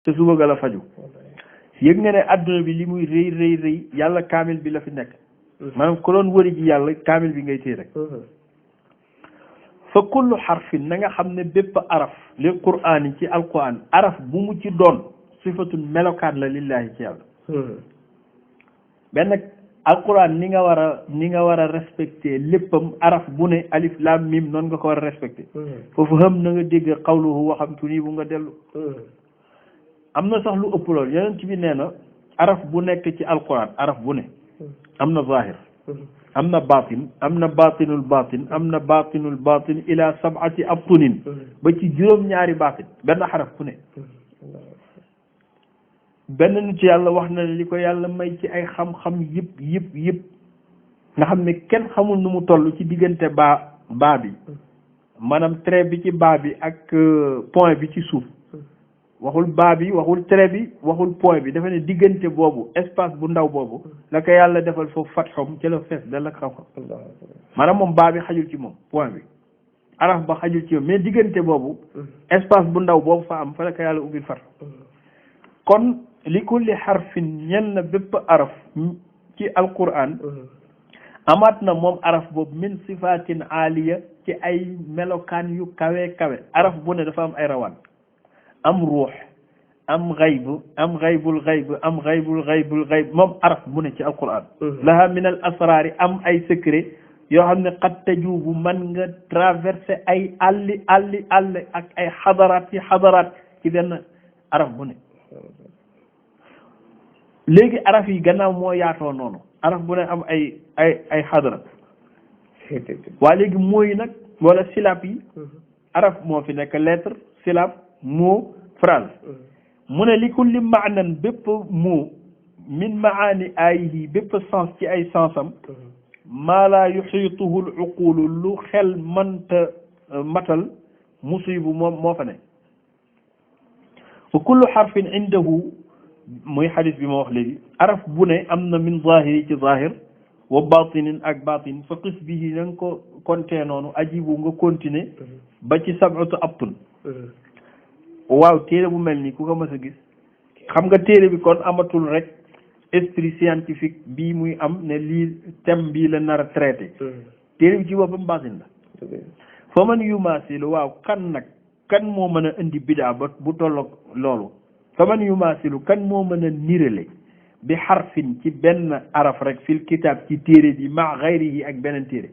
te suba ga la faju yëg nga ne adduna bi li muy rëy rëy rëy yàlla kaamil bi la fi nekk maanaam ku doon wëri ji yàlla kaamil bi ngay téye rek fa kullu xarfin na nga xam ne bépp araf li quraan yi ci alquran araf bu mu ci doon sifatul melokaan la lillahi ci yàlla benn alquran ni nga war a respecté léppam araf bu ne alif lam mim noonu nga ko war a respecté foofu xam na nga dégg xawluhu waxam tuni bu nga dellu am na sax lu ëpp loolu yonent bi nee na araf bu nekk ci alquran araf bu ne am na zahir am na batin am na batinul batin am na batinul batin ila sab'ati abtunin ba ci juróom-ñaari batin benn xaraf bu ne benn nit yàlla wax na li ko yàlla may ci ay xam-xam yëpp nga xam ne kenn xamul nu mu toll ci diggante baa bi maanaam trait bi ci baa bi ak point bi ci suuf waxul baa bi waxul trait bi waxul point bi dafa ne diggante boobu espace bu ndaw boobu la ko yàlla defal foofu fatxom ci la fees dal ak xam-xam maanaam moom baa bi xajul ci moom point bi araf ba xajul ci moom mais diggante boobu espace bu ndaw boobu fa am fa la ko yàlla ubbil fatxom kon li kulli xarfin ñen na bépp araf ci alquran amaat na moom araf boobu min sifatin aaliya ci ay melokaan yu kawe kawe araf bu ne dafa am ay rawaan am ruux am xayb am xaybul xayb am xaybul xaybul xayb moom araf bu ne ci alquran laha min al asraari am ay secret yoo xam ne xat tajubu man nga traversé ay àlli ak ay xadaraat ci benn araf bu ne léegi araf yi gannaaw moo yaatoo noonu araf bu ne am ay xadara waa léegi mooy nag wala silab yi araf moo fi nekk lettre silab mot phrase mu ne li kulli maanan bépp mot min maani ayihi bépp sens ci ay sensam maa laa yuxiituhu l uqulu lu xel mënta matal musibu moom moo fa ne wa kullu xarfin indahu muy xadis bi ma wax léegi araf bu ne am na min zahiri ci zahir wa batinin ak batin fa qis bihi na nga ko compté noonu ajibu nga continuer ba ci sab'atu abtun waaw téere bu mel nii ku ko mës a gis xam nga téere bi kon amatul rek esprit scientifique bii muy am ne lii thème bii la nar a traité téere bi ci boppam batin la fa man yumaasilu waaw kan moo mën a indi bidaa ba bu tolloog loolu fa man yumaasilu kan moo mën a nirale bi xarfin ci benn araf rek fil kitaab ci téere bi ma xayrihi ak beneen téere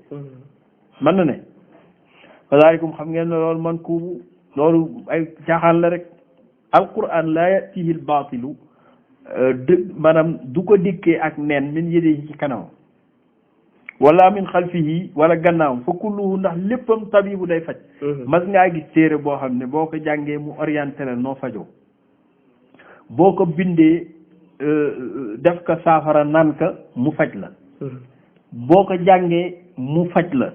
mën na ne fadaalikum xam ngeen ne loolu man kuubu loolu ay caaxaan la rek alquran laa yatihi l baatilu maanaam du ko dikkee ak neen min yëdee ci kanam wala min xalfihi wala gannaaw fa kulluhu ndax léppam tabibu day faj mas ngaa gis téere boo xam ne boo ko jàngee mu orienté la noo fajoo boo ko bindee def ko saafara naan ka mu faj la boo ko jàngee mu faj la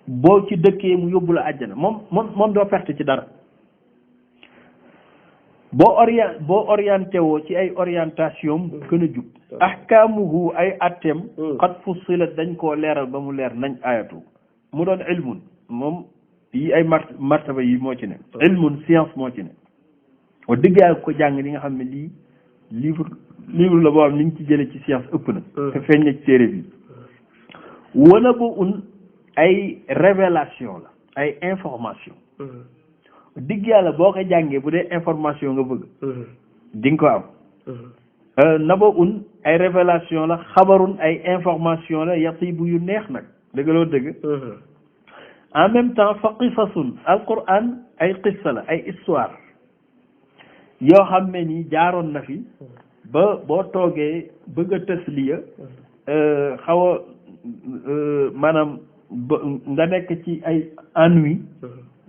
boo ci dëkkee mu yóbbu la àjjana moom doo perte ci dara boo orienté woo ci ay orientation gën a jub ahkaamuhu ay atteem xat fussilat dañ koo leeral ba mu leer nañ ayatu mu doon ilmun moom yi ay martaba yi moo ci ne ilmun science moo ci ne wa dëgg yàlla ko jàng li nga xam ne lii livre la boo xam li ñu ci jële ci science ëpp na te feeñ na ci téere bi wala ba ay révélation la ay information digg yàlla boo ko jàngee bu dee information nga bëgg di nga ko am naba ay révélation la xabarun ay information la yatibu yu neex nag dëgg loo dëgg en même temps fa qisasun alquran ay qissa la ay histoire yoo xam ne nii jaaroon na fi ba boo toogee bëgg a tasliya xaw a maanaam nga nekk ci ay ennui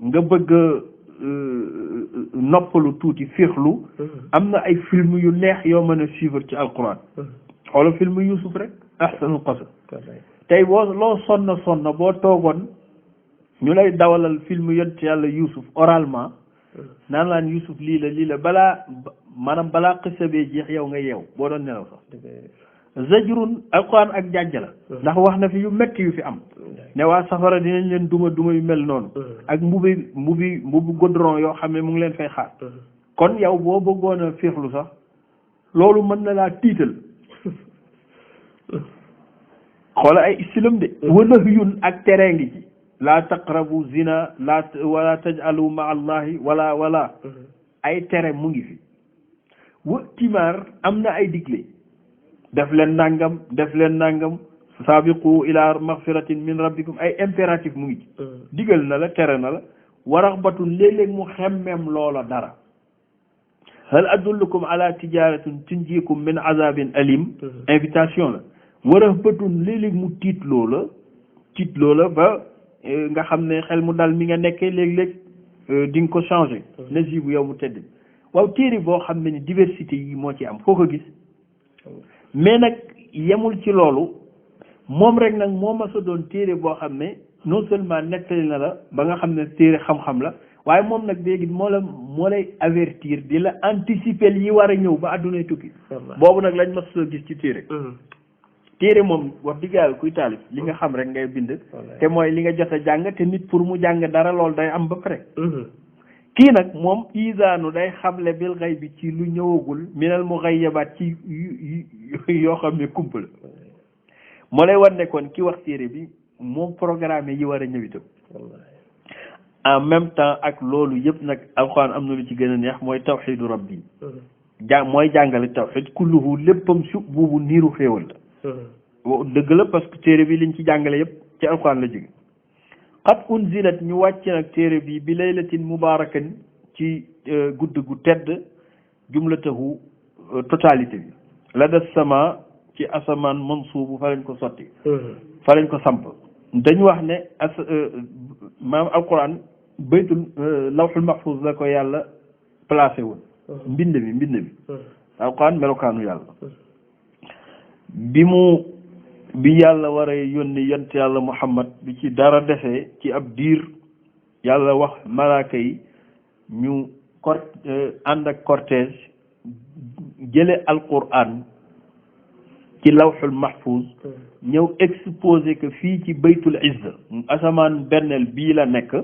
nga bëgg noppalu tuuti fiixlu am na ay film yu neex yoo mën a suivre ci alquran xoola film Yuusuf rek ahsanul qasas tey loo sonna boo toogoon ñu lay dawalal film yont yàlla Yuusuf oralement naan laan Yuusuf lii la balaa xisa bee jeex yow nga yeew boo doon nelaw sax zajrun alquran ak jàjj la ndax wax na fi yu metti yu fi am ne waa safara dinañ leen duma yu mel noonu ak mbubi goudron yoo xam ne mu ngi leen fay xaar kon yow boo bëggoon a féexlu sax loolu mën na laa tiital xoola ay istilam de wala yun ak tere ngi ci laa taqrabu zina wala tajalu ma allahi wala ay tere mu ngi fi wa timaar am na ay digle def leen nangam saabiqu ila magfiratin min rabbikum ay impératif mu ngi ci digal na la tere na la waraxbatun léeg-léeg mu xemmem loola dara hal adullukum ala tijaratin tunjikum min azabin alim invitation la waraxbatun léeg-léeg mu tiit loola ba nga xam ne xel mu dal mi nga nekkee léeg-léeg di nga ko changé nasibu yow mu tedd waaw téere boo xam ne ni diversité yi moo ci am foo ko gis mais nag yemul ci loolu moom rek nag moo ma sa doon téere boo xam ne non seulement nettali na la ba nga xam ne téere xam-xam la waaye moom nag léegi moo lay avertir di la anticiper yi war a ñëw ba àddunay tukki boobu nag lañ ma sa gis ci téere moom wax dëgg yàlla kuy taalif li nga xam rek ngay bind te mooy li nga jot a jàng te nit pour mu jàng dara loolu day am ba pare kii nag moom isaanu day xamle bil xay bi ci lu ñëwagul minal mu xayyabaat ci yoo xam ne kumpa la moo lay war ne kon ki wax téere bi moom programme yi war a ñëw itam en même temps ak loolu yëpp nag alxuraan am na lu ci gën a neex mooy tawxiidu rabbi mooy jàngale tawxiid kulluhu léppam su buubu niiru xéewal la dëgg la parce que téere bi liñ ci jàngale yëpp ci alxuraan la jóge qad unzilat ñu wàcc nag téere bi bi laylatin mubaarakan ci gudd gu tedd jumlatahu totalité bi la des sama ci asamaan mansuubu fa lañ ko sotti fa lañ ko samp dañ wax ne maam alquran baytul lawxul mahfuz la ko yàlla placé woon mbind mi alquran melokaanu yàlla bi yàlla war a yónni yont yàlla muhammad bi ci dara defee ci ab diir yàlla wax malaaka yi ñu ànd ak cortège jële alquran ci lawxul mahfuz ñëw exposé que fii ci baytul izza asamaan benneel bii la nekk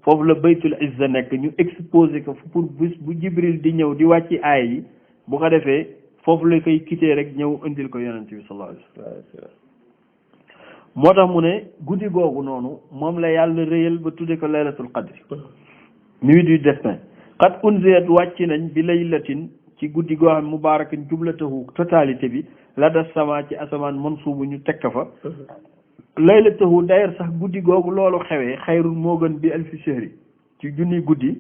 foofu la baytul izza nekk ñu exposé que pour bis bu jibril di ñëw di wàcci aaya yi bu ko defee foofu la koy quitté rek ñëw indil ko yonent bi sallallahu alayhi wasallam moo tax mu ne guddi googu noonu moom la yàlla réyal ba tudde ko laylatul qadri nuit du destin qad unzilat wàcc nañ bi laylatin ci guddi goo xam mubaarakin jublatahu totalité bi la des sama ci asamaan mansuubu ñu tekk fa laylatahu d'ailleurs sax guddi googu loolu xewee xayrul moo gën bi alfi shahri ci junni guddi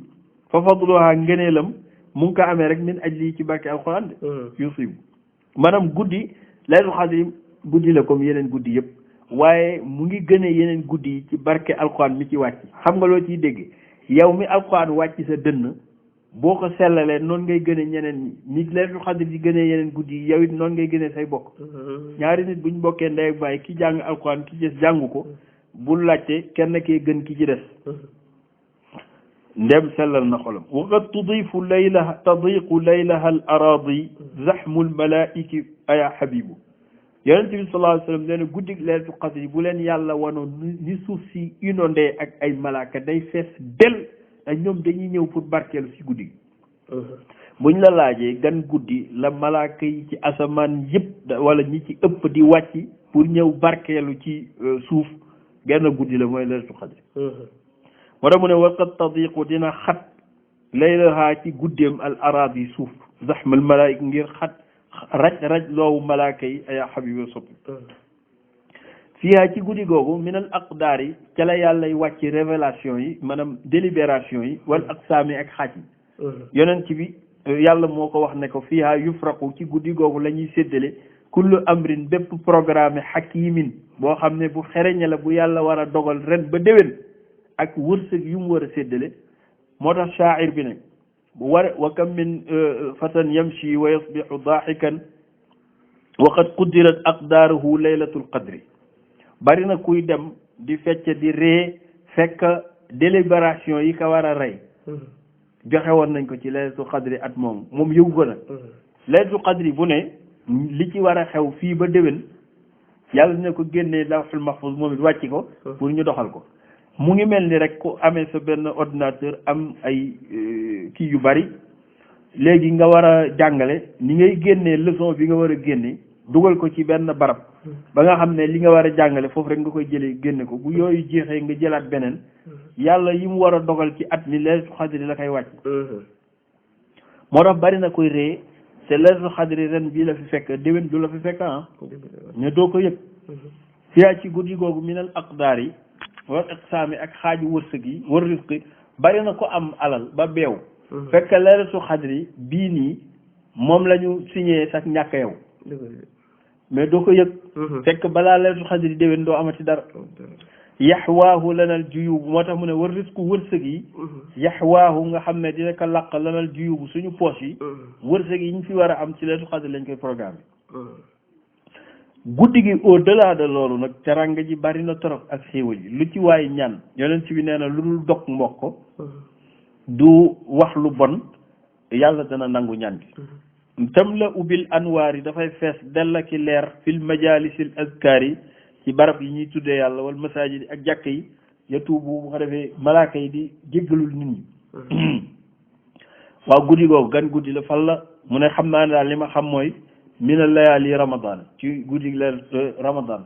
fa fadluha ngëneelam mu ngi ko amee rek min ajli ci barke alxuraan de yusibu maanaam guddi laylatul qadri guddi la comme yeneen guddi yëpp waaye mu ngi gënee yeneen guddi yi ci barke alxuraan mi ci wàcc xam nga loo ciy dégg yow mi alxuraan wàcc sa dënn boo ko sellalee noonu ngay gënee ñeneen ñi nit laylatul qadr di gënee yeneen guddi yi yow it noonu ngay gënee say bokk ñaari nit buñ bokkee ndey ak baay ki jàng alxuraan ki des jàngu ko bul laajte kenn kee gën ki ci des ndem sellal na xolam waqad tudifu tadiqu laylaha al aradi zaxmu al malaiki aya habibu yonent bi sallallahu alayhi wa sallam nee na guddi laylatul qadr yi bu leen yàlla wanoon ni suuf si inondé ak ay malaaka day fees del ak ñoom dañuy ñëw pour barkeelu ci guddi gi buñ la laajee gan guddi la malaaka yi ci asamaan yëpp wala ñi ci ëpp di wàcc pour ñëw barkeelu ci suuf genn guddi la mooy laylatul qadr moo tax mu ne waqad tadiqu dina xat laylaha ci guddeem al aradi suuf zaxmal malaayik ngir xat raj loowu malaaka yi aya xabiba soppi fiiha ci guddi googu minal aqdaar yi ca la yàllay wàcc révélation yi maanaam délibération yi wal aqsaami ak xaaj yi yonent bi yàlla moo ko wax ne ko fiiha yufraqu ci guddi googu la ñuy séddale kullu amrin bépp programme hakimin boo xam ne bu xereñe la bu yàlla war a dogal ren ba déwén ak wërsëg yu mu war a séddale moo tax shaa'ir bi ne wa kam min fatan yamshi wa yasbihu daaxikan wa qad quddirat aqdaaruhu laylatul qadri bari na kuy dem di fecc di ree fekk délibération yi ko war a rey joxe woon nañ ko ci laylatul qadri at moom yëgu ko nag laylatul qadri bu ne li ci war a xew fii ba déwén yàlla dina ko génnee lawhul mahfuz moom it wàcc ko pour ñu doxal ko mu ngi mel ni rek ku amee sa benn ordinateur am ay kii yu bari léegi nga war a jàngale ni ngay génnee leçon bi nga war a génne dugal ko ci benn barab ba nga xam ne li nga war a jàngale foofu rek nga koy jëlee génne ko bu yooyu jeexee nga jëlaat beneen yàlla yi mu war a dogal ci at mi laylatul xadri la koy wàcc moo tax bari na koy ree te laylatul xadri ren bii la fi fekk déwén du la fi fekk mais doo ko yëg fiyaa ci guddi googu minal aqdaar yi war iqsaami ak xaaju wërsëg yi war risqi bari na ko am alal ba beew fekk laylatul xadri bii nii moom la ñu signé sax ñàkk yow mais doo ko yëg fekk balaa laylatul xadri déwén doo amati dara yaxwaahu lanal juyub moo tax mu ne war risku wërsëg yi yaxwaahu nga xam ne dina ko làq lanal juyub suñu poche yi wërsëg yi ñu fi war a am ci laylatul xadri lañ koy programme guddi gi au delà de loolu nag teranga ji bari na torop ak xéewal yi lu ci waay ñaan yonent bi nee na lu dul dog mbokk du wax lu bon yàlla dana nangu ñaan gi tam la ubbil anwaar yi dafay fees della ki leer fil majalisil azkar yi ci barab yi ñuy tuddee yàlla wala masaajid yi ak jàkk yi yatuubu bu ko defee malaaka yi di jéggalul nit ñi waaw guddi googu gan guddi la fan la mu ne xam naa ne daal li ma xam mooy mina layaali ramadan ci guddi laylatul ramadan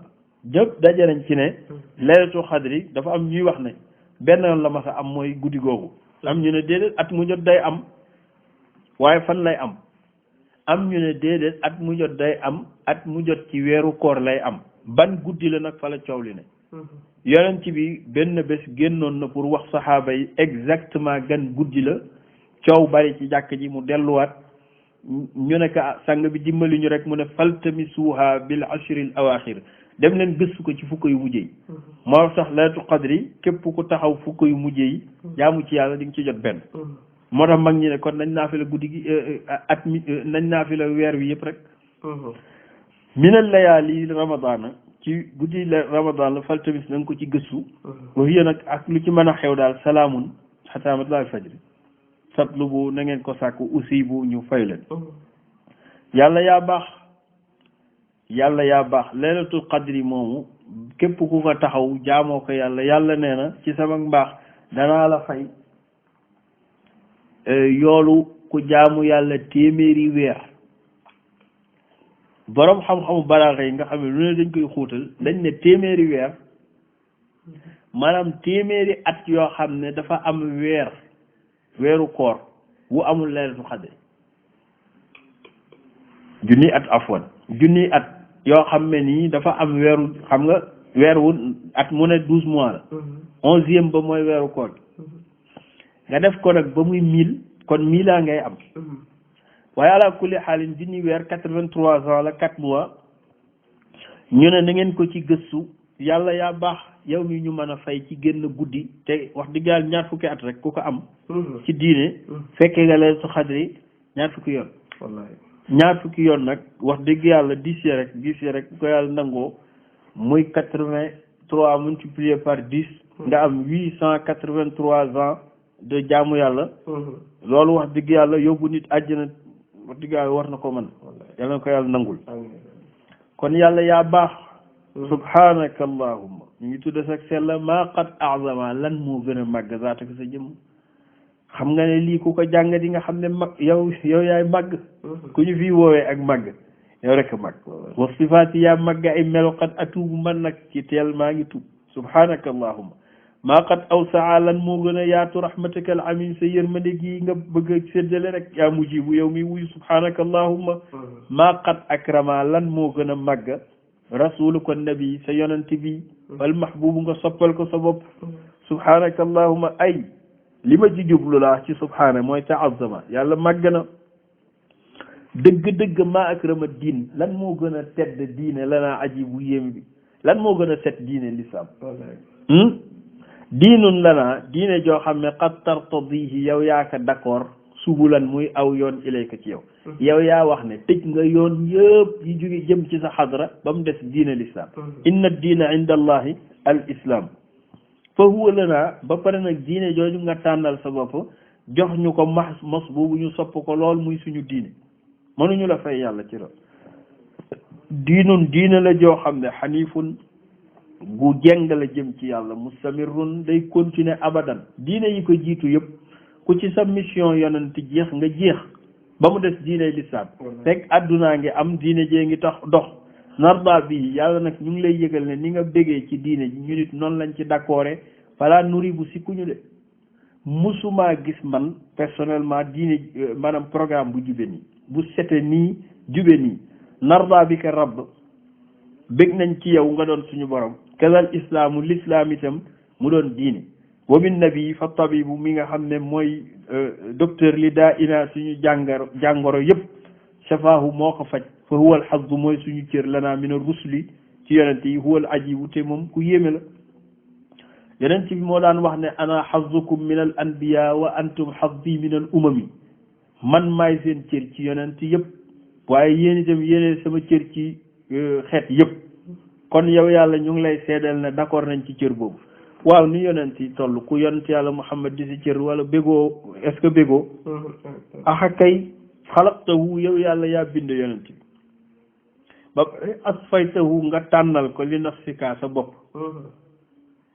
ñëpp daje nañ ci ne laylatul xadri dafa am ñuy wax ne benn yoon la ma sa am mooy guddi googu am ñu ne déedéet at mu jot day am waaye fan lay am ñu ne déedéet at mu jot day am at mu jot ci weeru koor lay am ban guddi la nag fa la coow li ne yonent bi benn bés génnoon na pour wax saxaaba yi exactement gan guddi la coow bari ci jàkk ji mu delluwaat ñu ne ka sang bi dimbali ñu rek mu ne faltamisuha bil ashril awaaxir dem leen gëstu ko ci fukk yu mujj yi moo tax laylatul qadri képp ku taxaw fukk yu mujj yi jaamu ci yàlla di nga ci jot benn moo tax mag ñi ne kon nañ naafila guddi gi at mi nañ naafila weer wi yëpp rek minal layaali ramadana ci guddi la ramadan la faltamis na nga ko ci gëstu wa hiya nag ak lu ci mën a xew daal salaamun xataa matla'il fajri satlubu na ngeen ko sàkku usibu ñu fay leen yàlla yaa baax laylatul qadri moomu képp ku ko taxaw jaamoo ko yàlla nee na ci sama mbaax danaa la fay yoolu ku jaamu yàlla téeméeri weer boroom xam-xamu balaaxa yi nga xam ne lu ne dañ koy xuutal dañ ne téeméeri weer maanaam téeméeri at yoo xam ne dafa am weeru koor wu amul laylatul xadri junni at yoo xam ne nii dafa am weeru xam nga weer wu at mu ne 12 mois la 11e ba mooy weeru koor nga def ko nag ba muy 1000 kon 1000 laa ngay am waaye ala kulli xaalin junni weer 83 ans la 4 mois ñu ne na ngeen ko ci gëstu yàlla yaa baax yow mi ñu mën a fay ci génn guddi te wax dëgg yàlla ñaar fukki at rek ku ko am ci diine fekkee nga laylatul xadri ñaar fukki yoon ñaar fukki yoon nag wax dëgg yàlla 10 yi rek ko yàlla nangoo muy 83 multiplié par 10 nga am 883 ans de jaamu yàlla loolu wax dëgg yàlla yóbbu nit àjjana wax dëgg yàlla war na ko mën yàlla na ko yàlla nangul kon yàlla yaa baax subhanaka allahumma ñu ngi tudde sax sella maa qad azama lan moo gën a màgg zaata ko sa jëmm xam nga ne lii ku ko jàng di nga xam ne mag yow yaay màgg ku ñu fii woowee ak màgg yow rek a màgg wa sifaati yaa màgg ay melokat atuubu man nag ci teel maa ngi tuub subhanaka allahumma maa qad awsaa lan moo gën a yaatu rahmatakal amin sa yërmande gi nga bëgg a séddale rek yaa mujibu yow mi wuyu subhanaka allahumma maa qad akrama lan moo gën a màgg rasuluka nabi sa yonent bi wal mahbubu nga soppal ko sa bopp subhanaka allahumma ay li ma ci jublu laa ci subhaana mooy taazama yàlla màgg na dëgg-dëgg maa akrama diin lan moo gën a tedd diine lanaa aji bu yéem bi lan moo gën a set diine lislaam diinun lanaa diine joo xam ne qad tartadihi yow yaa ko d'accord subulan muy aw yoon ilayka ci yow yow yaa wax ne tëj nga yoon yëpp yi jóge jëm ci sa xadra ba mu des diine lislaam inna diina inda allahi al islam fa huwa lanaa ba pare nag diine jooju nga tànnal sa bopp jox ñu ko mos boobu ñu sopp ko lool muy suñu diine mënuñu la fay yàlla ci lool diinun diine la joo xam ne xanifun gu jeng la jëm ci yàlla mustamirun day continuer abadan diine yi ko jiitu yëpp ku ci sa mission yonent jeex nga jeex ba mu des diine lislaam fekk addunaa ngi am diine jee ngi tax dox narda bi yàlla nag ñu ngi lay yëgal ne ni nga bëggee ci diine ji ñu nit noonu lañ ci d'accordé fala nuri bu sikkuñu de musumaa gis man personnellement diine maanaam programme bu jube nii bu sete nii jube nii narda bi ka rabb bëgg nañ ci yow nga doon suñu borom kazal islaamu l'islam itam mu doon diine wa min nabi fa tabibu mi nga xam ne mooy docteur li daa ina suñu jàngoro yëpp shafaahu moo ko faj fa huwa al hazzu mooy suñu cër lana min rusuli ci yonent yi huwa al ajibu te moom ku yéeme la yonent bi moo daan wax ne ana hazzukum min al anbiya wa antum hazzi min al umami man maay seen cër ci yonent yëpp waaye yéen itam yéene sama cër ci xeet yëpp kon yow yàlla ñu ngi lay seedeel ne d'accord nañ ci cër boobu waaw ni yonent yi toll ku yonent yàlla Muhammad di si cër wala bégoo est-ce que bégoo axa kay xalaqtahu yow yàlla yaa bind yonent bi ba asfaytahu nga tànnal ko li nafsika sa bopp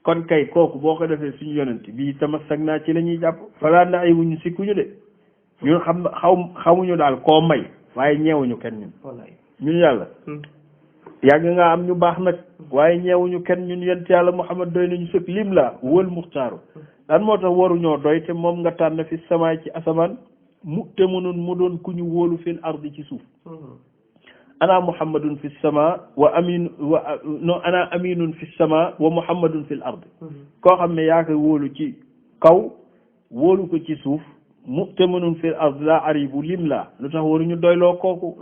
kon kay kooku boo ko defee suñu yonent bii tamassak naa ci la ñuy jàpp falaa na ay wuñu sikkuñu de ñun xamuñu daal koo may waaye ñeewuñu kenn ñun yàlla yàgg nga am ñu baax nag waaye ñeewuñu kenn ñun yent yàlla Muhammad doy nañu sëkk lim la wël muxtaaru daan moo tax waruñoo doy te moom nga tànn fi samaay ci asamaan mu te mënoon mu doon ku ñu wóolu fil ardi ci suuf ana muhammadun fi sama wa amin wa non ana aminun fi sama wa muhammadun fil ard koo xam ne yaa koy wóolu ci kaw wóolu ko ci suuf mu te mënun fil ard la aribu lim la lu tax waruñu doyloo kooku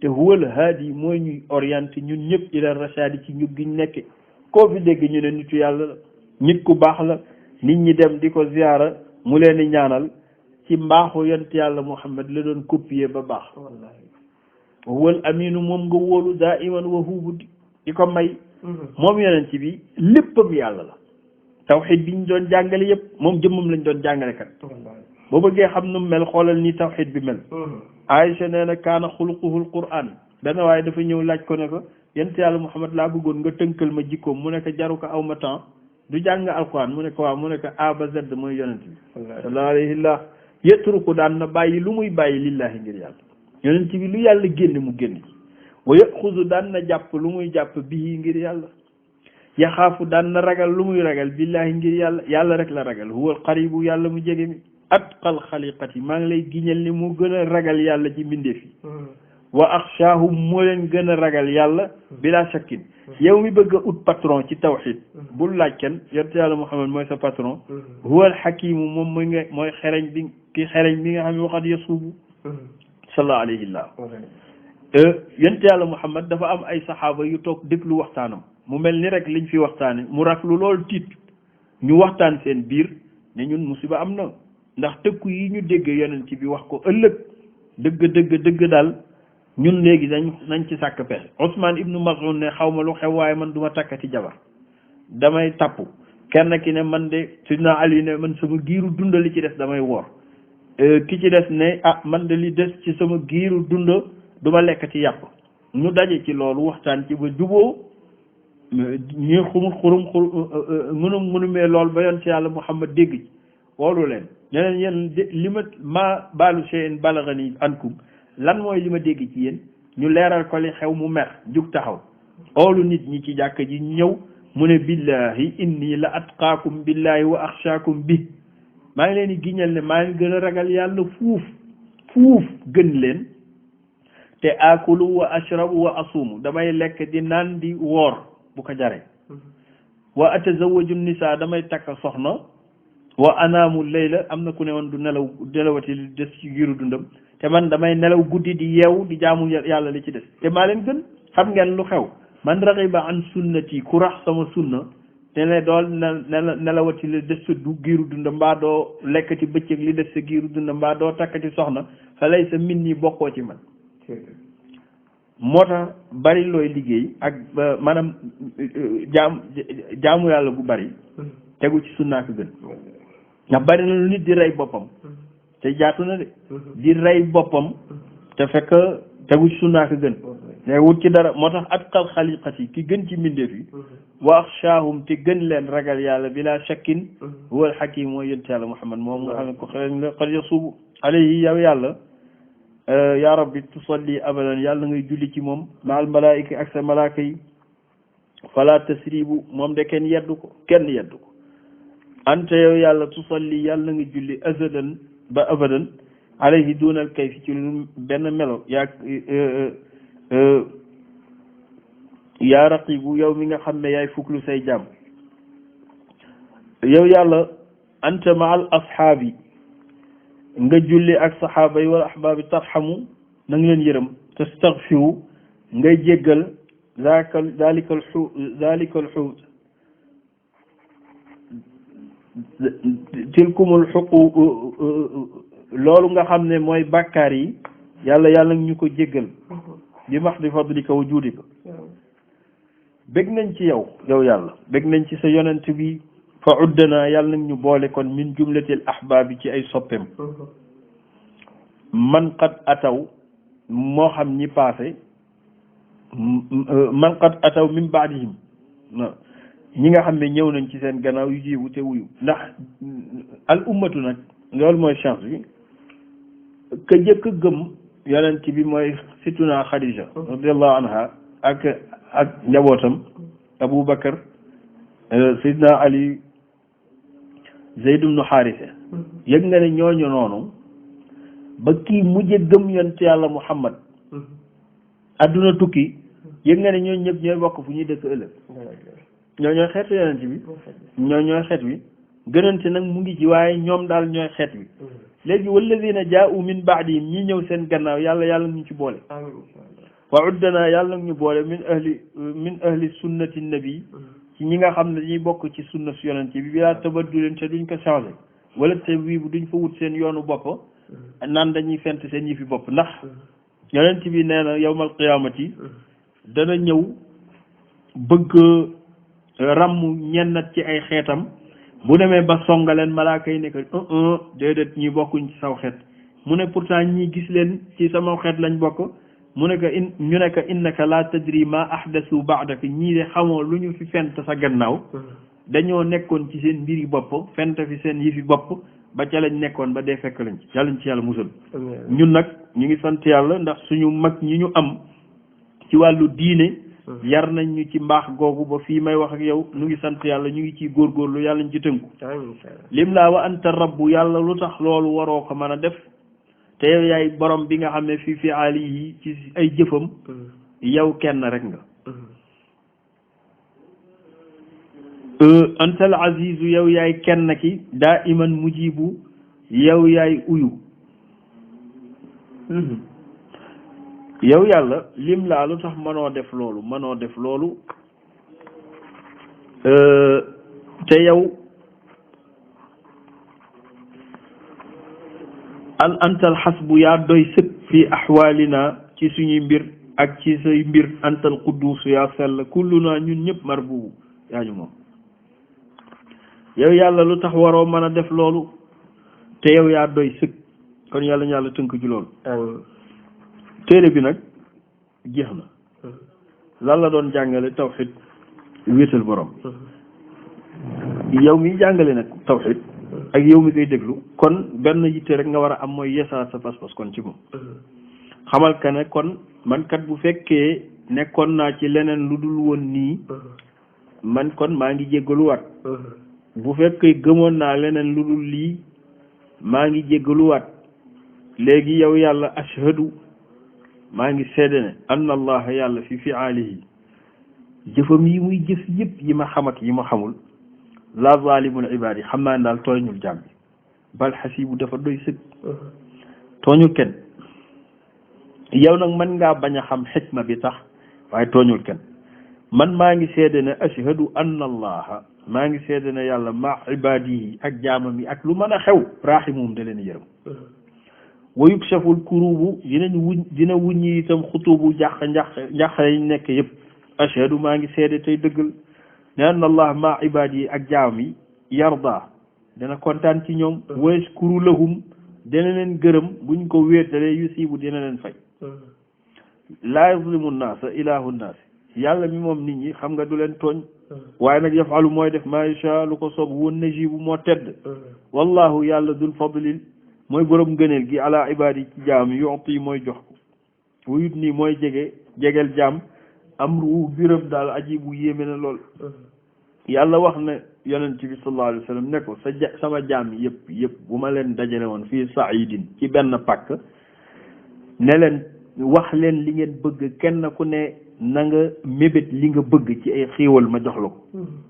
te huwal haadi mooy ñuy orienté ñun ñëpp ila rashadi ci njub gi ñu nekke koo fi dégg ñu ne nitu yàlla la nit ku baax la nit ñi dem di ko ziyaara mu leen di ñaanal ci mbaaxu yonent yàlla Muhammad la doon copier ba baax huwal aminu moom nga wóolu daa iman wa huubu di ko may moom yonent bi léppam yàlla la tawxid bi ñu doon jàngale yëpp moom jëmmam lañ doon jàngale kat boo bëggee xam nu mel xoolal ni tawxid bi mel Aïcha nee na kaana xuluquhul Qur'an benn waaye dafa ñëw laaj ko ne ko yonent yàlla Muhammad laa bëggoon nga tënkal ma jikkoom mu ne ko jaru ko aw ma temps du jàng alquran mu ne ko waaw mu ne ko A ba Z mooy yonent bi sallallahu alayhi wa sallam yetruku daan na bàyyi lu muy bàyyi lillahi ngir yàlla yonent bi lu yàlla génn mu génn wa yaxuzu daan na jàpp lu muy jàpp bii ngir yàlla yaxaafu daan na ragal lu muy ragal billahi ngir yàlla yàlla rek la ragal huwa qaribu yàlla mu jege mi atqal xaliqati maa ngi lay giñal ni moo gën a ragal yàlla ci mbindeef yi wa axshaahum moo leen gën a ragal yàlla bila shakkin yow mi bëgg a ut patron ci tawxid bul laaj kenn yonent yàlla Muhammad mooy sa patron huwa alxakimu moom mooy xereñ bi ki xereñ bi nga xam ne waxat yasuubu sallallahu alayhi wa sallam yonent yàlla Muhammad dafa am ay saxaaba yu toog déglu waxtaanam mu mel ni rek liñ fi waxtaane mu raflu loolu tiit ñu waxtaan seen biir ne ñun musiba am na ndax tëkku yi ñu dégg yonent bi wax ko ëllëg dëgg daal ñun léegi nañ ci sàkk pexe Ousmane ibnu Maz'un ne xaw ma lu xew waaye man duma takkati jabar damay tapp kenn ki ne man de Sidna Ali ne man sama giiru dunda li ci des damay woor ki ci des ne man de li des ci sama giiru dunda duma lekk ci yàpp ñu daje ci loolu waxtaan ci ba juboo ñuy ngunumee lool ba yoon ci yàlla Muhammad dégg ci woolu leen ñeneen yéen li ma baalu shay'in balaghani ankum lan mooy li ma dégg ci yéen ñu leeral ko li xew mu mer jug taxaw oolu nit ñi ci jàkk ji ñëw mu ne billahi inni la atqaakum billahi wa axshaakum bi maa ngi leen di giñal ne maa ngi gën a ragal yàlla fuuf gën leen te akulu wa ashrabu wa asuumu damay lekk di naan di woor bu ko jaree wa atazawaju nisaa damay takk soxna wa anaamu layla am na ku ne woon du nelawati li des ci giiru dundam te man damay nelaw guddi di yeewu di jaamu yàlla li ci des te maa leen gën xam ngeen lu xew man raxiba an sunnati ku rax sama sunna te ne dool nelawati li des sa du giiru dundam mbaa doo lekkati bëccëg li des sa giiru dundam mbaa doo takkati soxna fa lay sa min ñi bokkoo ci man moo tax bari looy liggéey ak maanaam jaamu yàlla gu bari tegu ci sunnaa ko gën ndax bari na lu nit di rey boppam te jaatu na de di rey boppam te fekk tegu ci sunnaa ko gën ne wut ci dara moo tax atqal xaliqati ki gën ci mbindeef yi wa axshaahum te gën leen ragal yàlla bila shakkin huwa alxakim mooy yonent yàlla Muhammad moom nga xam ne ko xereñ la qad yasuubu alayhi yow yàlla yaa rabbi tusalli abadan yàlla ngay julli ci moom maal malaayika ak sa malaaka yi fala tasribu moom de kenn yeddu ko anta yow yàlla tusalli yàlla nga julli azadan ba abadan alayhi dunal kayfi ci lu benn melo yaa raqibu yow mi nga xam ne yaay fuklu say jàmm yow yàlla anta ma al ashaabi nga julli ak saxaaba yi wala ahbaabi tarxamu na nga leen yërëm tastaghfiru ngay jéggal zalikal xuut tilkumul xuquuq loolu nga xam ne mooy bàkkaar yi yàlla ñu ko jéggal bi max di fadlika wa juudika bég nañ ci yow yàlla bég nañ ci sa yonent bi fa uddana yàlla nag ñu boole kon min jumlatil ahbaab yi ci ay soppeem man qad ataw moo xam ñi paase man qad ataw min baadihim ñi nga xam ne ñëw nañ ci seen gannaaw yu jiwu te wuyu ndax al ummatu nag loolu mooy chance bi ka jëkk gëm yonent bi mooy situna Xadija radiallahu anha ak njabootam Abu Bakar Seydina Ali Zayd ibnu Xaarisa yëg nga ne ñooñu noonu ba kii mujje gëm yonent yàlla Muhammad adduna tukki yëg nga ne ñooñu ñëpp ñooy bokk fu ñuy dëkk ëllëg ñooy xeetu yonent bi ñooy xeet wi gënante nag mu ngi ci waaye ñoom daal ñooy xeet wi léegi walladina jaa'u min ba'dihim ñi ñëw seen gannaaw yàlla ñu ci boole wa uddana yàlla ñu boole min ahli sunnati nabi ci ñi nga xam ne dañuy bokk ci sunna su yonent bi bilaa tabaddulin te duñ ko changé wala te wii bu duñ fa wut seen yoonu bopp naan dañuy fent seen yëfi bopp ndax yonent bi nee na yawmal qiyaamati dana ñëw bëgg ràmm ñennat ci ay xeetam bu demee ba songaleen malaaka yi ne ko déedéet ñi bokkuñ ci saw xeet mu ne pourtant ñi gis leen ci sama xeet lañ bokk mu ne ko ñu ne ko innaka la tadri ma ahdasu ba'daka ñii de xamoo lu ñu fi fent sa gannaaw dañoo nekkoon ci seen mbiri bopp fent fi seen yëfi bopp ba ca lañ nekkoon ba dee fekk lañ ci yàlla musal ñun nag ñu ngi sant yàlla ndax suñu mag ñi ñu am ci wàllu diine yar nañ ñu ci mbaax googu ba fii may wax ak yow ñu ngi sant yàlla ñu ngi ciy góorgóorlu yàlla ñu ci tënku lim laa wa anta rabbu yàlla lu tax loolu waroo ko mën a def te yow yaay borom bi nga xam ne fi ali yi ci ay jëfam yow kenn rek nga antal azizu yow yaay kenn ki daa iman mujibu yow yaay uyu yow yàlla lim laa lu tax mënoo def loolu te yow antal xasbu yaa doy sëkk fi axwaalina ci suñuy mbir ak ci say mbir antal quddus yaa sell kulluna ñun ñëpp marbubu yaa ñu moom yow yàlla lu tax waroo mën a def loolu te yow yaa doy sëkk kon yàlla ñu yàlla tënk ci loolu téere bi nag jeex na lan la doon jàngale tawxid wéetal borom yow mi jàngale nag tawxid ak yow mi koy déglu kon benn yitte rek nga war a am mooy yeesaat sa pas-pas kon ci moom xamal ka ne kon man kat bu fekkee nekkoon naa ci leneen lu dul woon nii man kon maa ngi jéggaluwaat bu fekkee gëmoon naa leneen lu dul lii maa ngi jéggaluwaat léegi yow yàlla ashhadu maa ngi seede ne anna allah yàlla fi fi'aalihi jëfam yi muy jëf yëpp yi ma xam ak yi ma xamul la zalimul ibaad yi xam naa ne daal tooñul jàmm bi bal xasibu dafa doy sëg tooñul kenn yow nag mën ngaa bañ a xam xikma bi tax waaye tooñul kenn man maa ngi seede ne ashhadu anna allaha maa ngi seede ne yàlla ma ibaadihi ak jaamam yi ak lu mën a xew raahimum da leen yërëm wa yukshaful kurubu dina wuññi itam xutubu njàqare yi nekk yëpp ashhadu maa ngi seede tey dëggal ne anna allah ma ibaadihi ak jaamam yi yarda dana kontaan ci ñoom wa yashkuru lahum dina leen gërëm buñ ko wéetalee yusibu dina leen fay laa yazlimu naasa ilahu naas yàlla mi moom nit ñi xam nga du leen tooñ waaye nag yafalu mooy def ma yasha lu ko soob woon najibu moo tedd wallahu yàlla dul fadlil mooy borom ngëneel gi ala ibaadi ci jaam yu'ti mooy jox ko wuyut nii mooy jegeel jaam amru biram daal ajibu yéeme na lool yàlla wax ne yonent bi sallallahu alayhi wa sallam ne ko sama jaam yëpp bu ma leen dajale woon fii saidin ci benn pàkk ne leen wax leen li ngeen bëgg kenn ku ne na nga mébét li nga bëgg ci ay xiiwal ma jox la ko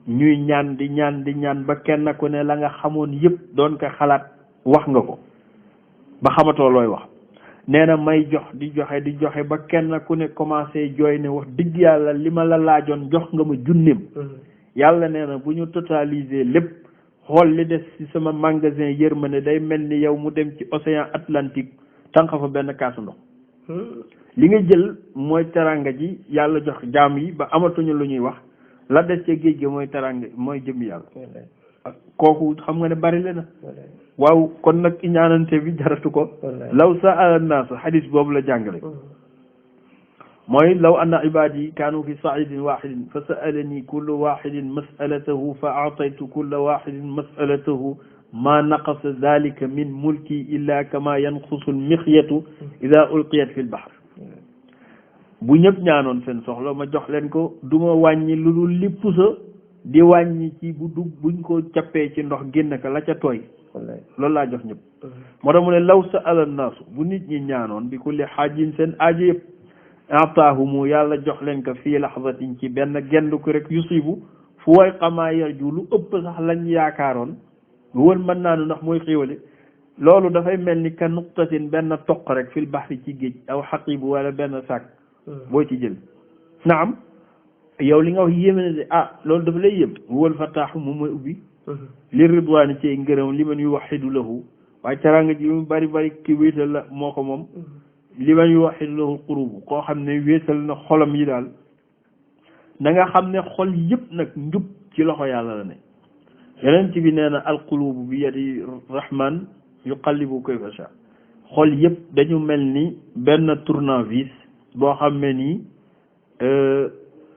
ñuy ñaan di ñaan ba kenn ku ne la nga xamoon yëpp doon ko xalaat wax nga ko ba xamatoo looy wax nee na may jox di joxe ba kenn ku ne commencé jooy ne wax dëgg yàlla li ma la laajoon jox nga ma junneem yàlla nee na bu ñu totaliser lépp xool li des ci sama magasin yërmande day mel ni yow mu dem ci océan Atlantique tànq fa benn kaasu ndox li nga jël mooy teranga ji yàlla jox jaam yi ba amatuñu lu ñuy wax la des ca géej gi mooy teranga mooy jëm yàlla kooku xam nga ne bari le na waaw kon nag ñaanante bi jaratu ko law sa'ala an-nas xadis boobu la jàngale mooy law anna ibadi kaanu fi sa'idin wahidin fa sa'alani kullu wahidin mas'alatahu fa a'taytu kulla wahidin mas'alatahu ma naqasa dhalika min mulki illa kama yanqusu al-mikhyatu idha ulqiyat fi al-bahr bu ñëpp ñaanoon seen soxla ma jox leen ko duma wàññi lu dul li pusa di wàññi ci buñ ko cappee ci ndox génn ka la ca tooy loolu laa jox ñëpp moo tax mu ne law sa'ala an-naasu bu nit ñi ñaanoon bi kulli xaajin seen aajo yëpp ataahumu yàlla jox leen ko fii laxzatin ci benn genn ko rek yusibu fu way xamaa yarju lu ëpp sax lañ yaakaaroon wër mën naanu ndax mooy xéewale loolu dafay mel ni ka nuqtatin benn toq rek fil baxri ci géej aw xaqibu wala benn sàkk boo ci jël naam yow li nga wax yéeme na de loolu dafa lay yëm wal fataaxu moom mooy ubbi li ridwaani ci ngërëm li man yuwaxidu lahu waaye teraanga ji mu bari ki wéetal la moo ko moom li man yuwaxidu lahu qurubu koo xam ne wéetal na xolam yi daal na nga xam ne xol yëpp nag njub ci loxo yàlla la ne yeneen ci bi nee na alqulubu bi yadi rahman yuqallibu kayfa sha xol yëpp dañu mel ni benn tournevis boo xam ne nii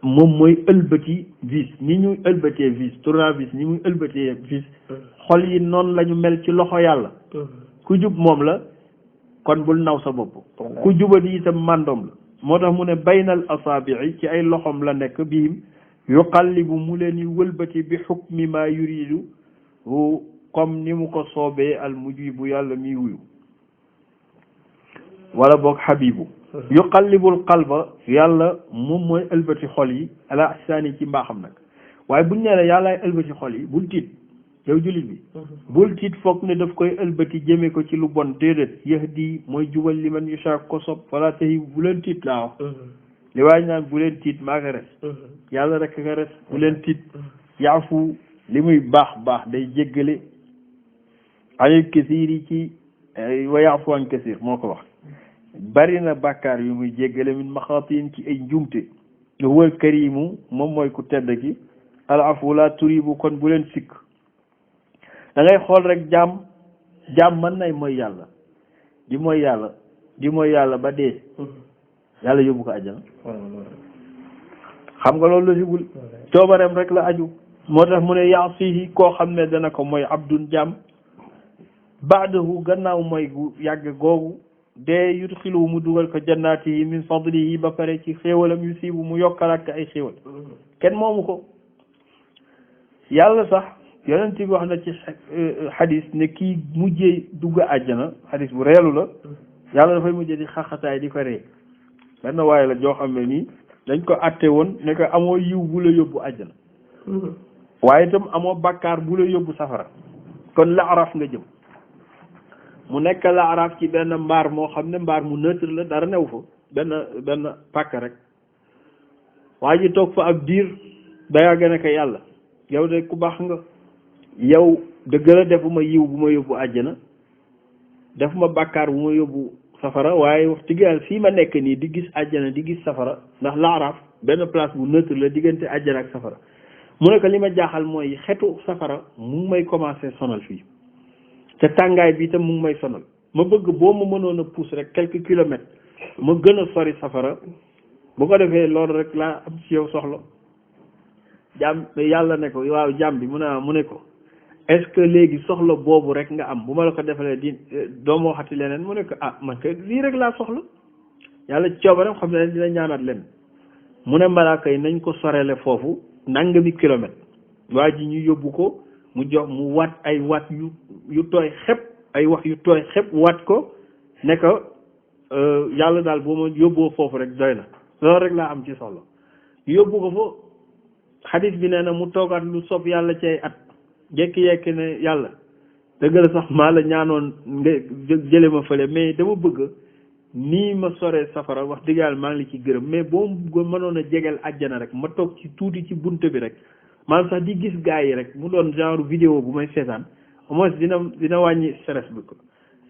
moom mooy ëlbati vis ni ñuy ëlbatee vis tournevis ni muy ëlbatee vis xol yi noonu la ñu mel ci loxo yàlla ku jub moom la kon bul naw sa bopp ku jubadi itam màndoom la moo tax mu ne baynal asaabii ci ay loxom la nekk bihim yuqallibu mu leen yi wëlbati bi xukmi ma yuridu comme ni mu ko soobee al mujibu yàlla miy wuyu wala boog xabibu yuqallibul qalba yàlla moom mooy ëlbati xol yi ala ahsaani ci mbaaxam nag waaye buñ nee la yàllaay ëlbati xol yi bul tiit yow jullit bi bul tiit foog ne daf koy ëlbati jëme ko ci lu bon déedéet yahdi mooy jubal li man yasha ko sob wala tahi bu leen tiit laa wax li waaj naan bu leen tiit maa nga res yàlla rek nga res bu leen tiit yaafu li muy baax day jéggale anil kasiir yi ci wa yaafu an kasiir moo ko wax bari na bàkkaar yu muy jéggale min maxaatin ci ay njumte huwa karimu moom mooy ku tedd ki al afu la turibu kon bu leen sikk da ngay xool rek jaam mën nay mooy yàlla di mooy yàlla ba dee yàlla yóbbu ko àjjana xam nga loolu la sigul coobareem rek la aju moo tax mu ne yaasihi koo xam ne dana ko mooy abdun jaam baadahu gannaaw mooy gu yàgg googu dee yudxilu mu dugal ko jannaati yi min fadlihi ba pare ci xéewalam yu siibu mu yokkalaat ko ay xéewal kenn moomu ko yàlla sax yonent bi wax na ci xadis ne kii mujjee dugg àjjana xadis bu reelu la yàlla dafay mujjee di xaxataay di ko ree benn waaye la joo xam ne nii dañ ko àtte woon ne ko amoo yiw bu la yóbbu àjjana waaye itam amoo bàkkaar bu la yóbbu safara kon laaraaf nga jëm mu nekk laaraaf ci benn mbaar moo xam ne mbaar mu neutre la dara new fa benn pàkk rek waa ji toog fa ab diir dayaa gën a ko yàlla yow de ku baax nga yow dëgg la defuma yiw bu ma yóbbu àjjana defuma bàkkaar bu ma yóbbu safara waaye wax dëgg yàlla fii ma nekk nii di gis àjjana di gis safara ndax laaraaf benn place bu neutre la diggante àjjana ak safara mu ne ko li ma jaaxal mooy xetu safara mu ngi may commencé sonal fii te tàngaay bi itam mu ngi may sonal ma bëgg boo ma mënoon a pousse rek quelques kilomètres ma gën a sori safara bu ko defee loolu rek laa am ci yow soxla jaam yàlla ne ko waaw jaam bi mu ne ko est-ce que léegi soxla boobu rek nga am bu ma la ko defalee di doomu waxati leneen mu ne ko ah man kay lii rek laa soxla yàlla coobaram xam ne dina ñaanaat leen mu ne malaaka yi nañ ko sorele foofu nangami kilomètre waa ji ñu yóbbu ko mu jox mu waat ay waat yu tooy xepp ay wax yu tooy xepp waat ko ne ko yàlla daal boo ma yóbboo foofu rek doy na loolu rek laa am ci soxla yóbbu ko fa xadis bi nee na mu toogaat lu sob yàlla ci ay at jekki-yekki ne yàlla dëgg la sax maa la ñaanoon nga jële ma fële mais dama bëgg nii ma soree safara wax dëgg yàlla maa ngi la ci gërëm mais boo mënoon a jegeel àjjana rek ma toog ci tuuti ci bunte bi rek maanaam sax di gis gaa yi rek mu doon genre vidéo bu may seetaan au moins dina wàññi stress bi ko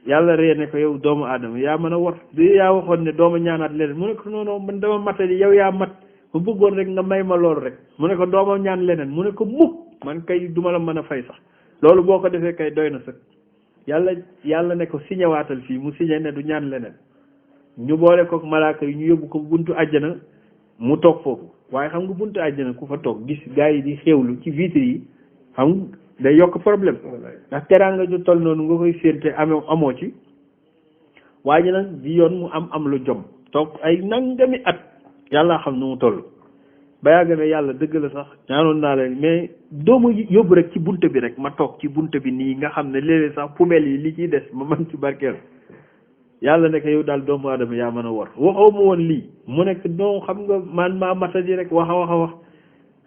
yàlla ree ne ko yow doomu aadama yaa mën a war yaa waxoon ne dooma ñaanaat leneen mu ne ko non non man dama matali yow yaa mat ma bëggoon rek nga may ma loolu rek mu ne ko dooma ñaan leneen mu ne ko mukk man kay duma la mën a fay sax loolu boo ko defee kay doy na sëkk yàlla ne ko signé waatal fii mu signé ne du ñaan leneen ñu boole ko malaaka yi ñu yóbbu ko buntu àjjana mu toog foofu waaye xam nga buntu àjjana ku fa toog gis gaa yi di xéewlu ci vitre yi xam nga day yokk problème ndax teraanga ju toll noonu nga koy séente amoo ci waaye nag di yoon mu am lu jom toog ay nangami at yàlla xam nu mu toll ba yàgg ne yàlla dëgg la sax ñaanoon naa leen mais doomu yóbbu rek ci bunte bi rek ma toog ci bunte bi nii nga xam ne léeg-léeg sax poubelle yi li ciy des ma mën ci barkeel yàlla nekk yow daal doomu aadama yaa mën a war waxoo ma woon lii mu nekk non xam nga man maa matadi rek wax a wax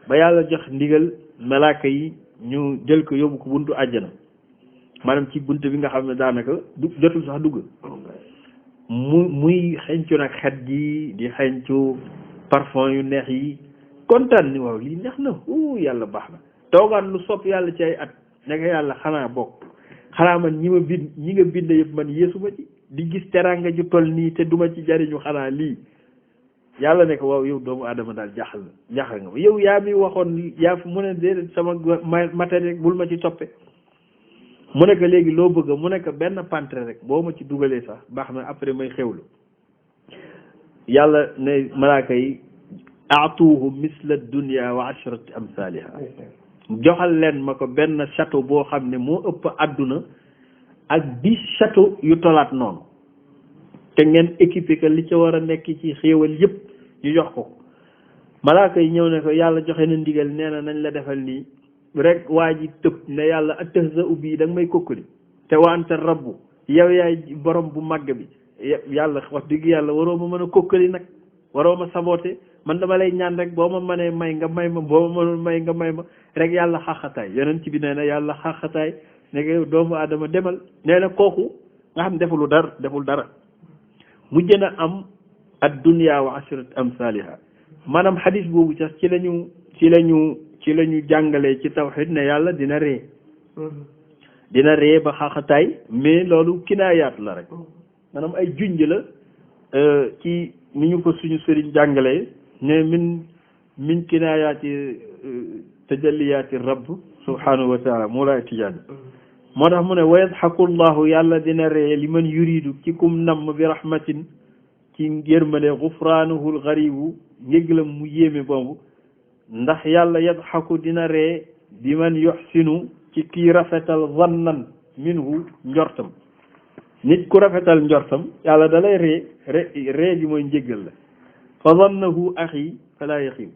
ba yàlla jox ndigal malaaka yi ñu jël ko yóbbu ko buntu àjjana maanaam ci bunte bi nga xam ne daanaka jotul sax dugg muy xencu nag xet gi di xencu parfum yu neex yi kontaan ni waaw lii neex na yàlla baax na toogaat lu sopp yàlla ci ay at nekk yàlla xanaa bokk xanaa man ñi nga bind yëpp man yeesuma ci di gis teraanga ju toll nii te duma ci jariñu xanaa lii yàlla ne ko waaw yow doomu aadama daal jaaxal nga ma yow yaa mi waxoon yaa fi mu ne déedéet sama matériel bul ma ci toppe mu ne ko léegi loo bëgg mu ne ko benn pantre rek boo ma ci dugalee sax baax na après may xewlu yàlla ne malaaka yi aatuuhu misla dunya wa ashrati amsaliha joxal leen ma ko benn château boo xam ne moo ëpp àdduna ak 10 château yu tolaat noonu te ngeen équipé que li ca war a nekk ci xéewal yëpp ñu jox ko malaaka yi ñëw ne ko yàlla joxe na ndigal nee na nañ la defal nii rek waa ji tëb ne yàlla atahza ubbi da nga may kokkali te wa anta rabbu yow yaay borom bu màgg bi yàlla wax dëgg yàlla waroo ma mën a kokkali nag waroo ma saboote man dama lay ñaan rek boo ma mënee may nga may ma boo ma mënul may nga may ma rek yàlla xaaxataay yonent bi nee na yàlla xaaxataay ne ko doomu aadama demal nee na kooku nga xam deful dara mujj na am ad dunya wa ashrat amsaliha maanaam xadis boobu sax ci lañu jàngalee ci tawxid ne yàlla dina ree ba xaaxataay mais loolu kinaayaat la rek maanaam ay junj la ci ni ñu ko suñu sëriñ jàngalee ne min kinaayaati tajalliyaati rabb subhanahu wa taala moo laay tijaani moo tax mu ne wa yadxaku llahu yàlla dina ree li man yuridu ci kum namm bi rahmatin ci yërmande gufraanuhu lgaribu njéggalam mu yéeme boobu ndax yàlla yadxaku dina ree bi man yuxsinu ci kii rafetal zannan minhu njortam nit ku rafetal njortam yàlla da lay ree gi mooy njéggal la fa zannahu axi fala yaxib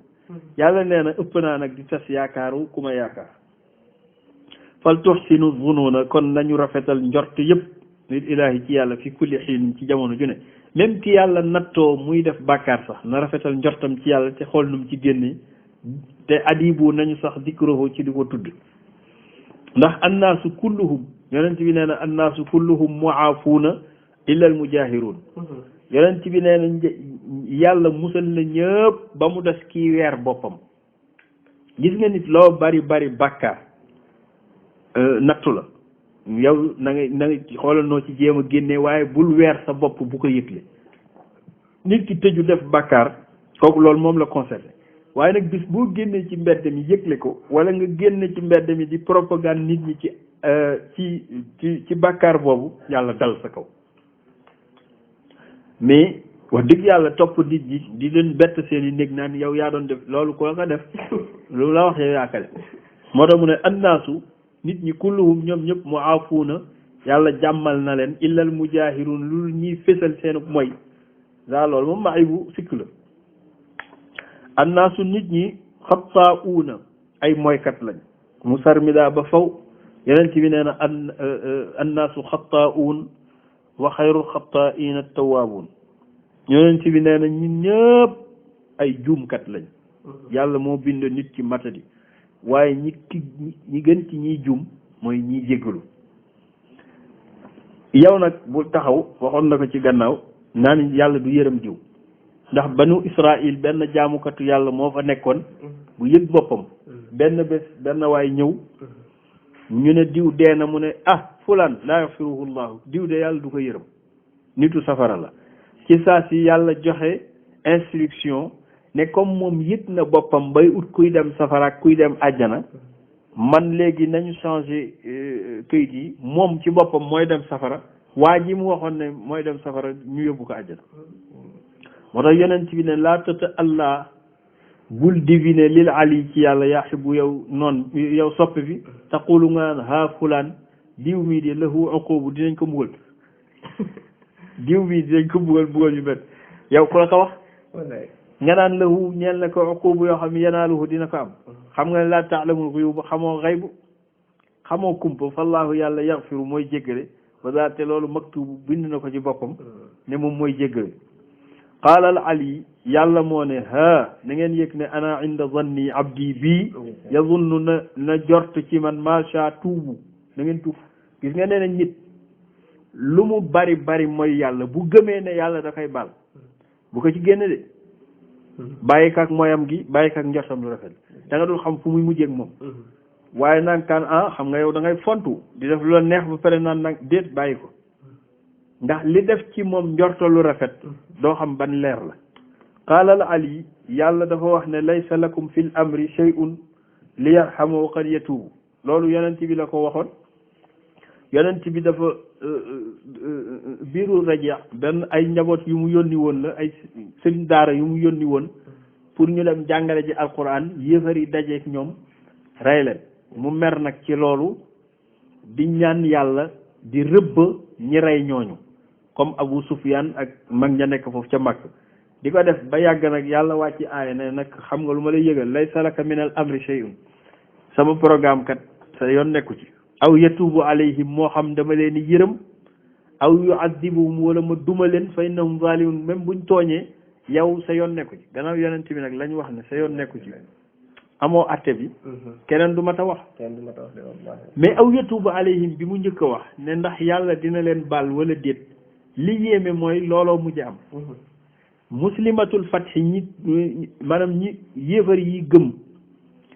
yàlla nee na ëpp naa nag di tas yaakaaru ku ma yaakaar fal tuxsinu zunuuna kon nañu rafetal njort yëpp nit ilaahi ci yàlla fi kulli xiin ci jamono ju ne même ki yàlla nattoo muy def bàkkaar sax na rafetal njortam ci yàlla te xool num ci génne te adibu nañu sax dikruhu ci di ko tudd ndax annaasu kulluhum yonent bi nee na annaasu kulluhum muaafuuna illa al mujaahiruun yonent bi nee na yàlla musal na ñëpp ba mu des kii weer boppam gis nga nit loo bari bàkkaar nattu la yow na nga xoolal noo ci jéem a génne waaye bul weer sa bopp bu ko yëgle nit ki tëju def bàkkaar kooku loolu moom la concerné waaye nag bis boo génnee ci mbedd mi yëgle ko wala nga génne ci mbedd mi di propagande nit ñi ci bàkkaar boobu yàlla dal sa kaw mais wax dëgg yàlla topp nit ñi di leen bett seen i néeg naan yow yaa doon def loolu ko nga def lu la wax yow yaa ko def moo tax mu ne annaasu nit ñi kulluhum ñoom ñëpp mu aafuuna yàlla jàmmal na leen illal mujaahiruun lu ñuy fésal seen mooy daa loolu moom ma ay bu sikk la annaasu nit ñi xattaa'uuna ay mooykat lañ mu sarmida ba faw yeneen ci bi nee na annaasu xattaa'uun wa xayrul xattaa'iina tawwaabuun yeneen ci bi nee na ñun ñëpp ay juumkat lañ yàlla moo bind nit ci matadi waaye ñi gën ci ñiy juum mooy ñiy jéggalu yow nag bu taxaw waxoon na ko ci gannaaw naan yàlla du yërëm diw ndax banu Israël benn jaamukatu yàlla moo fa nekkoon bu yëg boppam benn bés benn waay ñëw ñu ne diw dee na mu ne fulaan laa yaxfiruhu llahu diw de yàlla du ko yërëm nitu safara la ci saa si yàlla joxe instruction ne comme moom yëg na boppam bay ut kuy dem safara ak kuy dem àjjana man léegi nañu changé këyit yi moom ci boppam mooy dem safara waa ji mu waxoon ne mooy dem safara ñu yóbbu ko àjjana moo tax yonent bi ne laa tata allah bul divine lil ali ci yàlla yaxibu yow noon yow soppe bi taqulu nga naan ha fulaan diw mii di lahu uqubu dinañ ko mbugal diw mii dinañ ko mbugal yu bet yow ku la ko wax nga naan lahu ñeel na ko uqubu yoo xam ne yanaaluhu dina ko am xam nga ne laa taalamul xuyub xamoo xaybu xamoo kumpa fallaahu yàlla yaxfiru mooy jéggale ba daal te loolu maktubu bind na ko ci boppam ne moom mooy jéggale qaala al ali yàlla moo ne na ngeen yëg ne ana inda zanni abdi bii yazunnu na jort ci man macha tuubu na ngeen tuub gis nga nee na nit lu mu bari bari mooy yàlla bu gëmee ne yàlla da koy baal bu ko ci génne de bàyyi kaak mooyam gi bàyyi kaak njortam lu rafet da nga dul xam fu muy mujjee ak moom waaye naan kaan xam nga yow da ngay fontu di def lu la neex ba pare naan nag déet bàyyi ko ndax li def ci moom njorto lu rafet doo xam ban leer la qaala al ali yàlla dafa wax ne laysa lakum fil amri shay'un li yarhamu qad yatuubu loolu yonent bi la ko waxoon yonent bi dafa biiru raja benn ay njaboot yu mu yónni woon la ay sëriñ daara yu mu yónni woon pour ñu dem jàngale ji alquran yéefar yi dajeek ñoom rey leen mu mer nag ci loolu di ñaan yàlla di rëbb ñi rey ñooñu comme Abu Sufyan ak mag ña nekk foofu ca Makka di ko def ba yàgg nag yàlla wàcc aaya ne nag xam nga lu ma lay yëgal laysa laka min al amri shay'un sama programme kat sa yoon nekku ci aw yatubu alayhim moo xam dama leen di yërëm aw yu'adibuhum wala ma duma leen fa innahum zalimun même buñ tooñee yow sa yoon nekku ci gannaaw yonent bi nag lañ wax ne sa yoon nekku ci amoo atte bi keneen du ma ta wax mais aw yatubu alayhim bi mu njëkk a wax ne ndax yàlla dina leen baal wala déet li yéeme mooy looloo mujj am muslimatul fatxi maanaam ñi yéefar yi gëm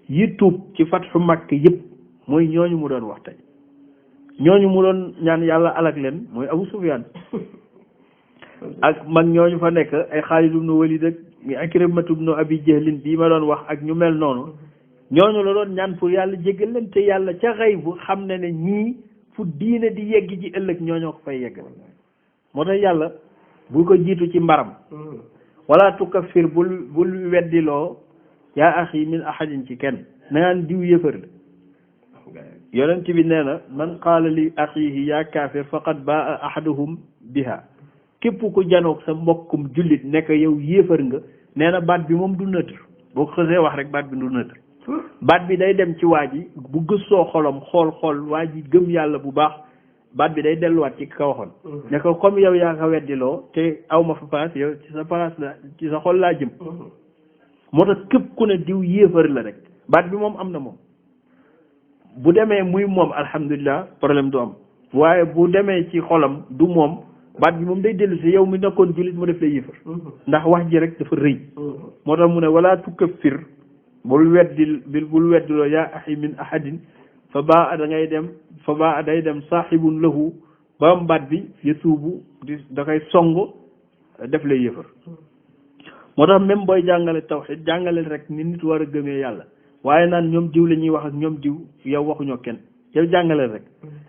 yi tuub ci fatxu Makk yëpp mooy ñooñu mu doon wax tey ñooñu mu doon ñaan yàlla alak leen mooy Abu Sufyaan ak mag ñooñu fa nekk ay Xaalid ibn Walid ak Ikrimatu ibn Abi Jahlin bii ma doon wax ak ñu mel noonu ñooñu la doon ñaan pour yàlla jéggal leen te yàlla ca xëy bu xam ne ne ñii fu diine di yegg ci ëllëg ñooñoo ko fay yeggal moo tax yàlla bu ko jiitu ci mbaram wala tukaffir bul weddiloo yaa axi min ahadin ci kenn na ngaan diw yëfër la yonent bi nee na man qaala li axihi yaa kaafir faqad baa ahaduhum biha képp ku janoog sa mbokkum jullit nekk yow yéefar nga nee na baat bi moom du neutre boo ko xësee wax rek baat bi du neutre baat bi day dem ci waa ji bu gëstoo xolam xool waa ji gëm yàlla bu baax baat bi day delluwaat ci ka waxoon ne ko comme yow yaa ko weddiloo te aw ma fa place yow ci sa place la ci sa xol laa jëm moo tax képp ku ne diw yéefar la rek baat bi moom am na moom bu demee muy moom alhamdulilah problème du am waaye bu demee ci xolam du moom baat bi moom day dellu si yow mi nekkoon jullit mu def la yéefar ndax wax ji rek dafa rëy moo tax mu ne wala tukaffir bul weddiloo yaa axi min ahadin fa baa day dem saaxibun lahu borom baat bi yatuubu da koy song def la yéefar moo tax même booy jàngale tawxiid jàngale rek ni nit war a gëmee yàlla waaye naan ñoom diw la ñuy wax ak ñoom diw yow waxuñoo kenn yow jàngale rek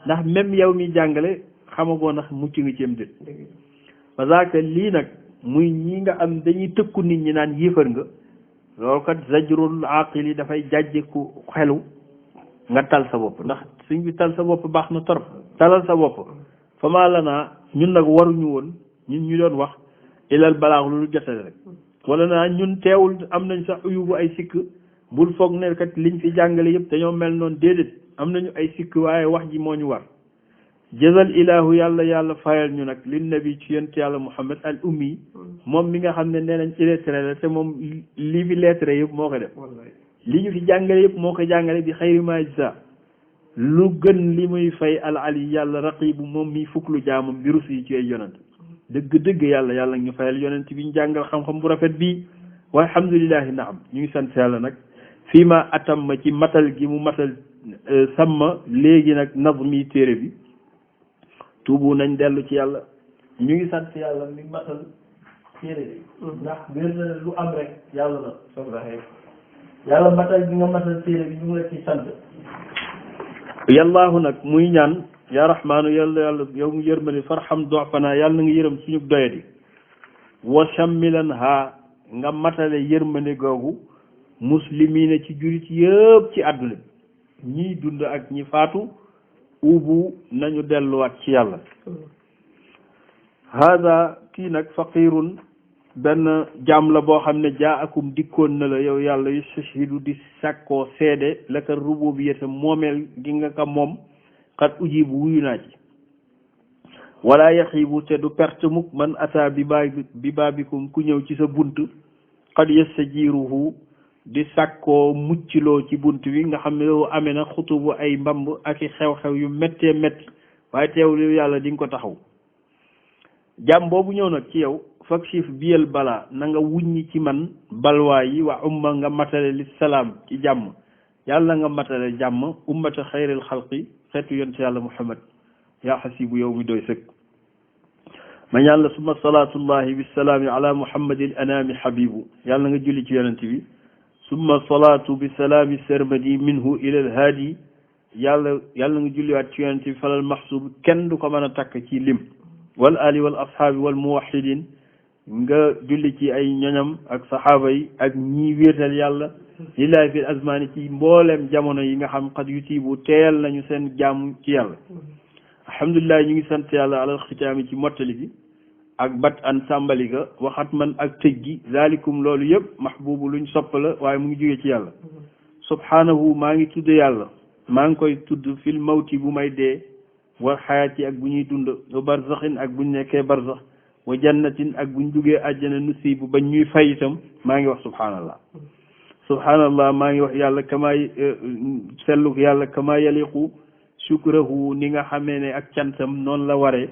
ndax même yow mi jàngale xamagoo ndax mucc nga ci am dét parce que lii nag muy ñi nga am dañuy tëkku nit ñi naan yéefar nga loolu kat zajrul aqil yi dafay jàjje ku xelu nga tal sa bopp ndax suñ bi tal sa bopp baax na torop talal sa bopp fa maa la naa ñun nag waruñu woon ñun ñu doon wax ilal balaax lu jotale rek wala naa ñun teewul am nañ sax uyubu ay sikk bul foog ne kat liñ fi jàngale yëpp dañoo mel noonu déedéet am nañu ay sikk waaye wax ji moo ñu war jazal ilahu yàlla fayal ñu nag lin nabi ci yonent yàlla Muhammad al ummi moom mi nga xam ne nee nañ illettré la te moom lii fi lettré yëpp moo ko def li ñu fi jàngale yëpp moo ko jàngale bi xayri ma jza lu gën li muy fay al ali yàlla raqibu moom mi fukk lu jaamam bi rus yi ci ay yonent dëgg yàlla ñu fayal yonent bi ñu jàngal xam-xam bu rafet bii waaye alhamdulilahi naam ñu ngi sant yàlla nag fii ma atam ma ci matal gi mu matal sàmma léegi nag nazmi téere bi tuubu nañ dellu ci yàlla ñu ngi sant yàlla mi matal téere bi ndax wér na lu am rek yàlla la soxlaxee yàlla matal gi nga matal téere bi ñu ngi la ci sant yàllaahu nag muy ñaan yaa rahmaanu yàlla yow mu yërmande farham doxfanaa yàlla na nga yërëm suñu doyadi wa shammilan ha nga matale yërmande googu muslimiina ci jurit yëpp ci àdduna bi ñiy dund ak ñi faatu ubu nañu delluwaat ci yàlla hada kii nag faqirun benn jaam la boo xam ne jaa akum dikkoon na la yow yàlla yu sashidu di sàkkoo seede la ka rububiyata moomeel gi nga ka moom xat ujibu wuyu naa ci wala yaxiibu te du perte mukk man ata bi baabikum ku ñëw ci sa bunt xat yastajiruhu di sàkkoo mucciloo ci bunt bi nga xam ne yow amee na xutubu ay mbamb ak i xew-xew yu méttee métti waaye teewul yow yàlla di nga ko taxaw jàmm boobu ñëw nag ci yow fakshif biyal balaa na nga wuññi ci man balwaa yi wa umma nga matale li salaam ci jàmm yàlla nga matale jàmm ummata xayril xalqi xeetu yonent yàlla muhammad yaa xasibu yow mi doy sëkk ma ñaan la suma salaatullahi bisalaami ala muhammadil anaami habibu yàlla nga julli ci yonent bi summa salaatu bi salaami sermadi minhu ilal haadi yàlla nga julliwaat ci yonent bi falal maxsuub kenn du ko mën a takk ci lim wal ali wal ashaabi wal muwahidin nga julli ci ay ñoñam ak saxaaba yi ak ñi wéetal yàlla lillahi fil azmaani ci mbooleem jamono yi nga xam xat yu tiibu teeyal nañu seen jaamu ci yàlla alhamdulilah ñu ngi sant yàlla alal xitaami ci mottali gi ak bat an tàmbali ga waxat man ak tëj gi zalikum loolu yëpp mahbubu luñ sopp la waaye mu ngi jógee ci yàlla subhanahu maa ngi tudd yàlla maa ngi koy tudd fil mawti bu may dee war xayaat yi ak bu ñuy dund wa barzaxin ak bu ñu nekkee barzax wa jannatin ak bu ñu jugee àjjana nusibu bañ ñuy fay itam maa ngi wax subhanallah maa ngi wax yàlla kama selluk yàlla kama yaliqu shukrahu ni nga xamee ne ak cantam noonu la waree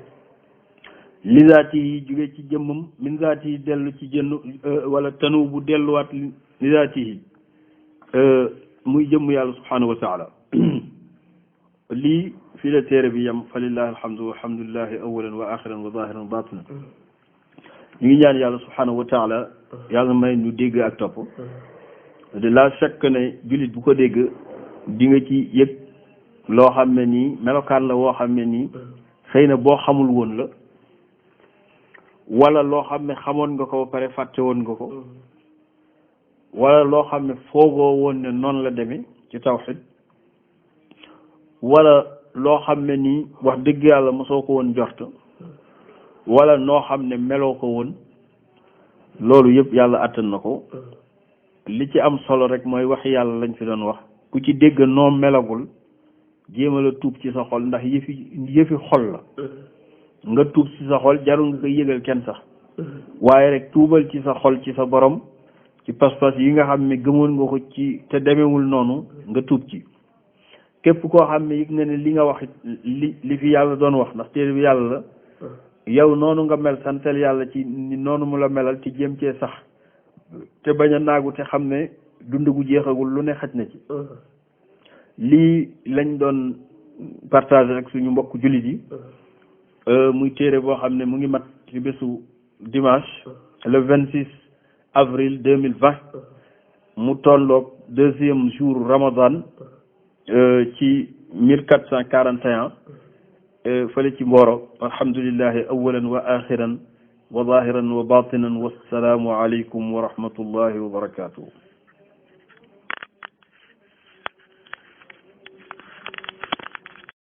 li zaati yi jóge ci jëmmam min zaati yi dellu ci jënn wala tanu bu delluwaat li zaati yi muy jëmm yàlla subhanahu wa taala lii fii la téere bi yam fa lillahi alhamdu walhamdulillahi awalan wa axiran wa zahiran wa batinan ñu ngi ñaan yàlla subhanahu wa taala yàlla may ñu dégg ak topp de la chaque ne jullit bu ko dégg di nga ci yëg loo xam ne nii melokaan la woo xam ne nii xëy na boo xamul woon la wala loo xam ne xamoon nga ko ba pare fàtte woon nga ko wala loo xam ne foogoo woon ne noonu la demee ci tawxid wala loo xam ne nii wax dëgg yàlla mosoo ko woon jort wala noo xam ne meloo ko woon loolu yëpp yàlla attan na ko li ci am solo rek mooy wax yàlla lañ fi doon wax ku ci dégg noo melagul jéem a la tuub ci sa xol ndax yëfi xol la nga tuub ci sa xol jarul nga ko yëgal kenn sax waaye rek tuubal ci sa xol ci sa borom ci pas-pas yi nga xam ne gëmoon nga ko ci te demewul noonu nga tuub ci képp koo xam ne yëg nga ne li nga wax li fi yàlla doon wax ndax téere bi yàlla la yow noonu nga mel santal yàlla ci noonu mu la melal ci jéem cee sax te bañ a naagu te xam ne dund gu jeexagul lu ne xaj na ci lii lañ doon partager ak suñu mbokk jullit yi muy téere boo xam ne mu ngi mat ci bésu dimanche le 26 avril 2020 mu tolloog 2e jour Ramadan ci 1441 fële ci Mboro alhamdulillahi awalan wa axiran wa zahiran wa batinan wassalaamu aleykum wa rahmatullahi wa barakatuhu